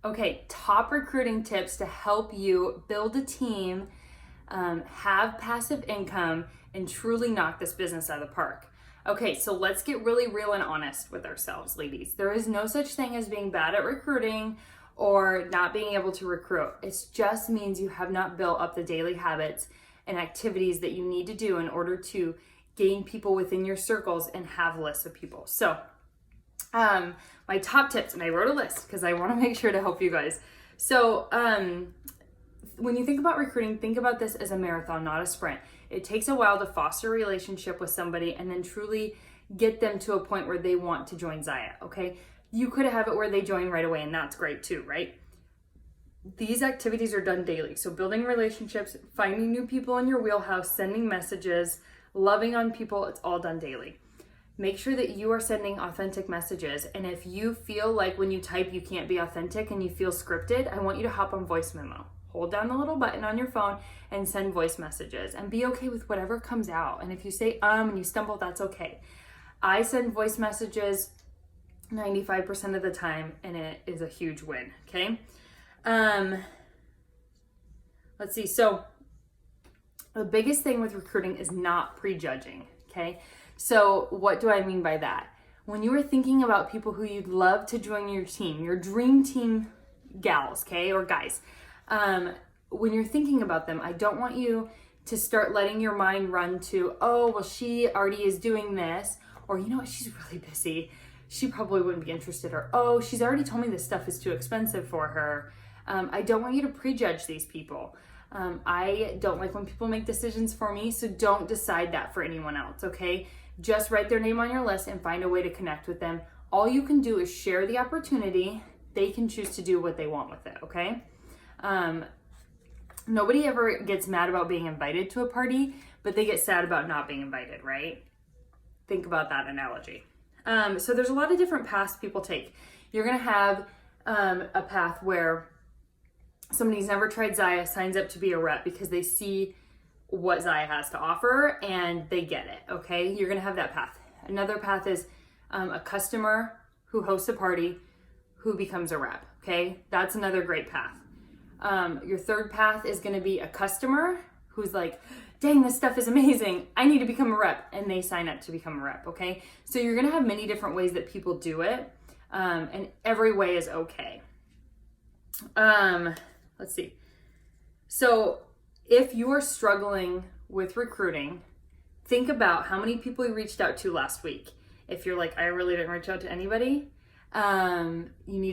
Okay, top recruiting tips to help you build a team, have passive income, and truly knock this business out of the park. Okay, so let's get really real and honest with ourselves, ladies. There is no such thing as being bad at recruiting or not being able to recruit. It just means you have not built up the daily habits and activities that you need to do in order to gain people within your circles and have lists of people. So, my top tips, and I wrote a list because I want to make sure to help you guys. So, when you think about recruiting, think about this as a marathon, not a sprint. It takes a while to foster a relationship with somebody and then truly get them to a point where they want to join ZYIA, okay? You could have it where they join right away, and that's great too, right? These activities are done daily. So building relationships, finding new people in your wheelhouse, sending messages, loving on people, it's all done daily. Make sure that you are sending authentic messages. And if you feel like when you type you can't be authentic and you feel scripted, I want you to hop on voice memo. Hold down the little button on your phone and send voice messages and be okay with whatever comes out. And if you say and you stumble, that's okay. I send voice messages 95% of the time, and it is a huge win, okay? Let's see. So the biggest thing with recruiting is not prejudging, okay? So what do I mean by that? When you are thinking about people who you'd love to join your team, your dream team gals, okay, or guys, when you're thinking about them, I don't want you to start letting your mind run to, oh, well, she already is doing this, or you know what, she's really busy. She probably wouldn't be interested, or oh, she's already told me this stuff is too expensive for her. I don't want you to prejudge these people. I don't like when people make decisions for me, so don't decide that for anyone else, okay? Just write their name on your list and find a way to connect with them. All you can do is share the opportunity. They can choose to do what they want with it, okay? Nobody ever gets mad about being invited to a party, but they get sad about not being invited, right? Think about that analogy. So there's a lot of different paths people take. You're going to have a path where somebody's never tried ZYIA, signs up to be a rep because they see what ZYIA has to offer and they get it, okay? You're going to have that path. Another path is a customer who hosts a party who becomes a rep, okay? That's another great path. Your third path is going to be a customer who's like, dang, this stuff is amazing. I need to become a rep. And they sign up to become a rep, okay? So you're going to have many different ways that people do it. And every way is okay. Let's see. So if you are struggling with recruiting, think about how many people you reached out to last week. If you're like, I really didn't reach out to anybody, you need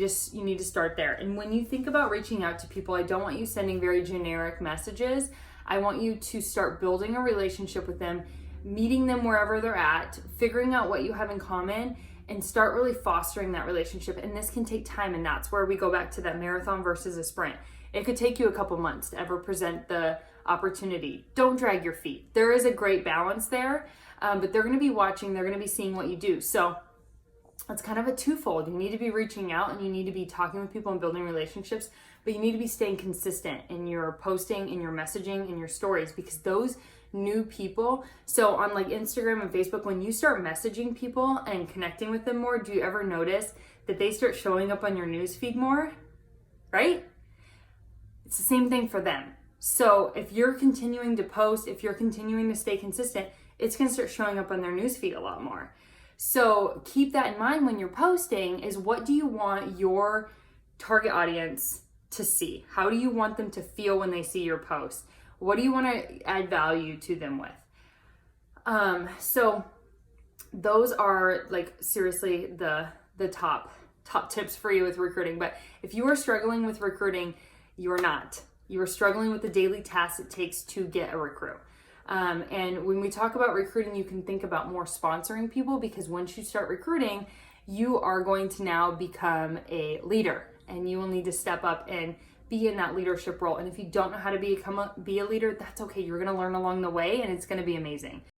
to start there. And when you think about reaching out to people, I don't want you sending very generic messages. I want you to start building a relationship with them, meeting them wherever they're at, figuring out what you have in common, and start really fostering that relationship. And this can take time, and that's where we go back to that marathon versus a sprint. It could take you a couple months to ever present the opportunity. Don't drag your feet. There is a great balance there, but they're going to be watching. They're going to be seeing what you do. So it's kind of a twofold. You need to be reaching out and you need to be talking with people and building relationships, but you need to be staying consistent in your posting, in your messaging, in your stories, because those new people, so on like Instagram and Facebook, when you start messaging people and connecting with them more, do you ever notice that they start showing up on your newsfeed more, right? It's the same thing for them. So if you're continuing to post, if you're continuing to stay consistent, it's going to start showing up on their newsfeed a lot more. So keep that in mind when you're posting, is what do you want your target audience to see? How do you want them to feel when they see your post? What do you want to add value to them with? So those are like seriously the top tips for you with recruiting. But if you are struggling with recruiting, you're not. You are struggling with the daily tasks it takes to get a recruit. And when we talk about recruiting, you can think about more sponsoring people, because once you start recruiting, you are going to now become a leader, and you will need to step up and be in that leadership role. And if you don't know how to be a leader, that's okay. You're going to learn along the way, and it's going to be amazing.